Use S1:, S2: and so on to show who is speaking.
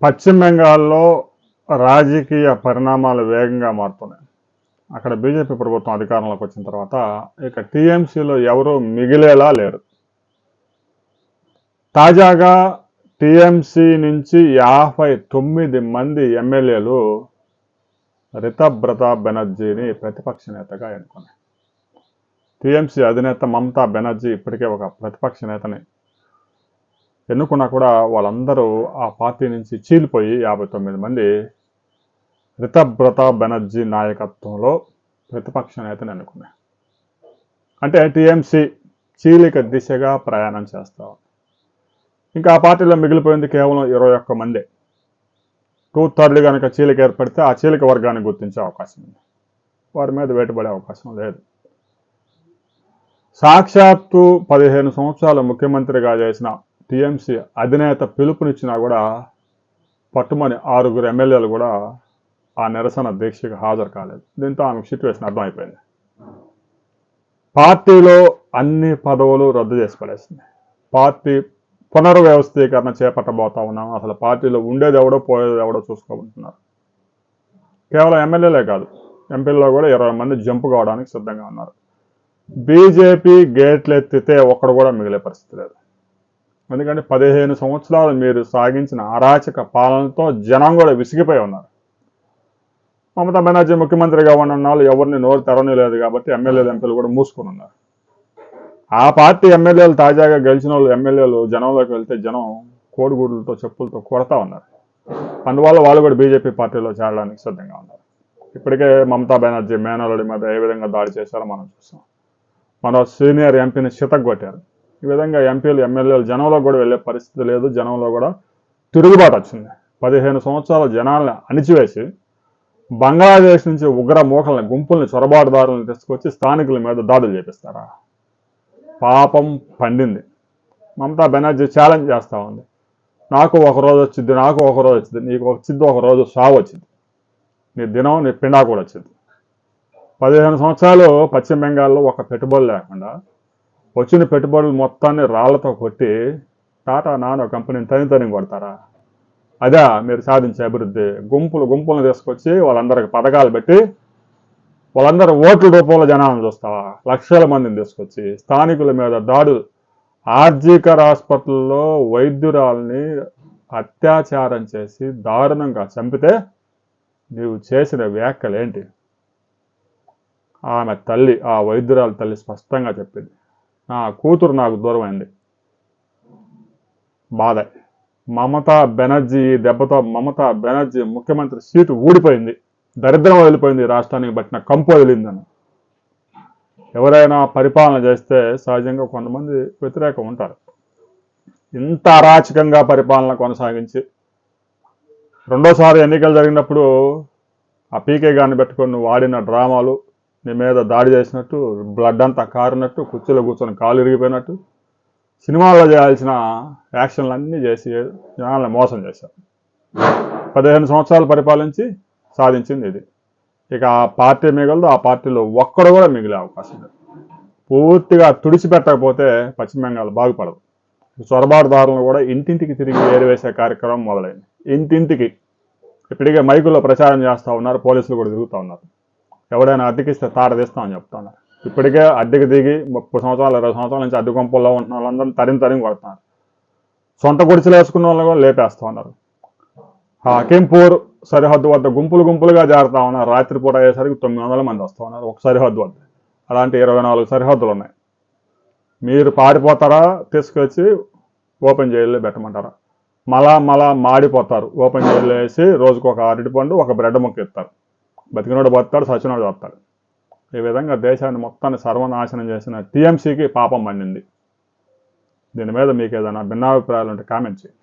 S1: పశ్చిమ బెంగాల్లో రాజకీయ పరిణామాలు వేగంగా మారుతున్నాయి. అక్కడ బీజేపీ ప్రభుత్వం అధికారంలోకి వచ్చిన తర్వాత ఇక టీఎంసీలో ఎవరూ మిగిలేలా లేరు. తాజాగా టీఎంసీ నుంచి 59 మంది ఎమ్మెల్యేలు రితబ్రత బెనర్జీని ప్రతిపక్ష నేతగా ఎన్నుకున్నారు. టీఎంసీ అధినేత మమతా బెనర్జీ ఇప్పటికే ఒక ప్రతిపక్ష నేతని ఎన్నుకున్నా కూడా వాళ్ళందరూ ఆ పార్టీ నుంచి చీలిపోయి 59 మంది రితబ్రత బెనర్జీ నాయకత్వంలో ప్రతిపక్ష నేతను ఎన్నుకున్నారు. అంటే టీఎంసీ చీలిక దిశగా ప్రయాణం చేస్తాం. ఇంకా ఆ పార్టీలో మిగిలిపోయింది కేవలం 21 మందే. 2/3 కనుక చీలిక ఏర్పడితే ఆ చీలిక వర్గాన్ని గుర్తించే అవకాశం ఉంది. వారి మీద వేటుపడే అవకాశం లేదు. సాక్షాత్తు 15 సంవత్సరాలు ముఖ్యమంత్రిగా చేసిన టీఎంసీ అధినేత పిలుపునిచ్చినా కూడా పట్టుమని 6 ఎమ్మెల్యేలు కూడా ఆ నిరసన దీక్షకు హాజరు కాలేదు. దీంతో ఆమెకు సిట్యువేషన్ అర్థమైపోయింది. పార్టీలో అన్ని పదవులు రద్దు చేసి పడేసింది. పార్టీ పునర్వ్యవస్థీకరణ చేపట్టబోతా ఉన్నాం. అసలు పార్టీలో ఉండేది ఎవడో పోయేది ఎవడో చూసుకోబోతున్నారు. కేవలం ఎమ్మెల్యేలే కాదు, ఎంపీల్లో కూడా 20 మంది జంపు కావడానికి సిద్ధంగా ఉన్నారు. బీజేపీ గేట్లు ఎత్తితే ఒక్కడు కూడా మిగిలే పరిస్థితి లేదు. ఎందుకంటే 15 సంవత్సరాలు మీరు సాగించిన అరాచక పాలనతో జనం కూడా విసిగిపోయి ఉన్నారు. మమతా బెనర్జీ ముఖ్యమంత్రిగా ఉన్న వాళ్ళు ఎవరిని నోరు తెరవలేదు కాబట్టి ఎమ్మెల్యేలు ఎంపీలు కూడా మూసుకుని ఉన్నారు. ఆ పార్టీ ఎమ్మెల్యేలు తాజాగా గెలిచిన వాళ్ళు ఎమ్మెల్యేలు జనంలోకి వెళ్తే జనం కోడిగూడులతో చెప్పులతో కొడతా ఉన్నారు. అందువల్ల వాళ్ళు కూడా బీజేపీ పార్టీలో చేరడానికి సిద్ధంగా ఉన్నారు. ఇప్పటికే మమతా బెనర్జీ మేనల్లుడి మీద ఏ విధంగా దాడి చేశారో మనం చూసాం. మన సీనియర్ ఎంపీని చితగ్గొట్టారు. ఈ విధంగా ఎంపీలు ఎమ్మెల్యేలు జనంలో కూడా వెళ్ళే పరిస్థితి లేదు. జనంలో కూడా తిరుగుబాటు వచ్చింది. 15 సంవత్సరాల జనాలను అణిచివేసి బంగ్లాదేశ్ నుంచి ఉగ్ర మూకల్ని గుంపుల్ని చొరబాటుదారులను తీసుకొచ్చి స్థానికుల మీద దాడులు చేపిస్తారా? పాపం పండింది. మమతా బెనర్జీ ఛాలెంజ్ చేస్తూ ఉంది. నాకు ఒక రోజు వచ్చింది, నాకు ఒక రోజు వచ్చింది, నీకు వచ్చింది ఒక రోజు సావు వచ్చింది, నీ దినం నీ పిండా కూడా వచ్చింది. 15 సంవత్సరాలు పశ్చిమ బెంగాల్లో ఒక పెట్టుబడి లేకుండా వచ్చిన పెట్టుబడులు మొత్తాన్ని రాళ్లతో కొట్టి టాటా నానో కంపెనీని తని కొడతారా? అదే మీరు సాధించే అభివృద్ధి? గుంపులను తీసుకొచ్చి వాళ్ళందరికి పథకాలు పెట్టి వాళ్ళందరూ ఓట్ల రూపంలో జనాలను చూస్తావా? లక్షల మందిని తీసుకొచ్చి స్థానికుల మీద దాడులు, ఆర్జీకర్ హాస్పిటల్లో వైద్యురాల్ని అత్యాచారం చేసి దారుణంగా చంపితే నీవు చేసిన వ్యాఖ్యలేంటి? ఆమె తల్లి, ఆ వైద్యురాల తల్లి స్పష్టంగా చెప్పింది, నా కూతురు నాకు దూరమైంది, బాధ. మమతా బెనర్జీ దెబ్బతో మమతా బెనర్జీ ముఖ్యమంత్రి సీటు ఊడిపోయింది, దరిద్రం వదిలిపోయింది, రాష్ట్రానికి పట్టిన కంపు వదిలిందని. ఎవరైనా పరిపాలన చేస్తే సహజంగా కొంతమంది వ్యతిరేకం ఉంటారు. ఇంత అరాచకంగా పరిపాలన కొనసాగించి రెండోసారి ఎన్నికలు జరిగినప్పుడు ఆ పీకే గారిని పెట్టుకొని నువ్వు ఆడిన డ్రామాలు, నీ మీద దాడి చేసినట్టు, బ్లడ్ అంతా కారినట్టు, కుర్చీలో కూర్చొని కాలు ఇరిగిపోయినట్టు, సినిమాల్లో చేయాల్సిన యాక్షన్లు అన్నీ చేసి జనాలను మోసం చేశారు. 15 సంవత్సరాలు పరిపాలించి సాధించింది ఇది. ఇక ఆ పార్టీ మిగలదు, ఆ పార్టీలో ఒక్కడు కూడా మిగిలే అవకాశం లేదు. పూర్తిగా తుడిచిపెట్టకపోతే పశ్చిమ బెంగాల్ బాగుపడదు. చొరబాటుదారులను కూడా ఇంటింటికి తిరిగి ఏరివేసే కార్యక్రమం మొదలైంది. ఇంటింటికి ఇప్పటికే మైకుల్లో ప్రచారం చేస్తూ ఉన్నారు, పోలీసులు కూడా తిరుగుతూ ఉన్నారు. ఎవడైనా అద్దెకిస్తే తాట తీస్తామని చెప్తున్నారు. ఇప్పటికే అద్దెకి దిగి 30 సంవత్సరాలు 20 సంవత్సరాల నుంచి అద్దె గుంపుల్లో ఉన్న వాళ్ళందరినీ తరిం కొడుతున్నారు. సొంత గుడిసెలు వేసుకున్న వాళ్ళని కూడా లేపేస్తూ ఉన్నారు. హకీంపూర్ సరిహద్దు వద్ద గుంపులుగా జారుతా ఉన్నారు. రాత్రిపూట అయ్యేసరికి 900 మంది వస్తూ ఉన్నారు ఒక సరిహద్దు వద్ద. అలాంటి 24 సరిహద్దులు ఉన్నాయి. మీరు పారిపోతారా, తీసుకొచ్చి ఓపెన్ జైల్లో పెట్టమంటారా? మళ్ళా మాడిపోతారు. ఓపెన్ జైల్లో వేసి రోజుకు ఒక అరటిపండు, ఒక బ్రెడ్ ముక్క ఇస్తారు. బతికినోడు బతాడు, సచ్చినోడు వస్తాడు. ఈ విధంగా దేశాన్ని మొత్తాన్ని సర్వనాశనం చేసిన టీఎంసీకి పాపం పండింది. దీని మీద మీకు ఏదైనా భిన్నాభిప్రాయాలు ఉంటే కామెంట్ చేయండి.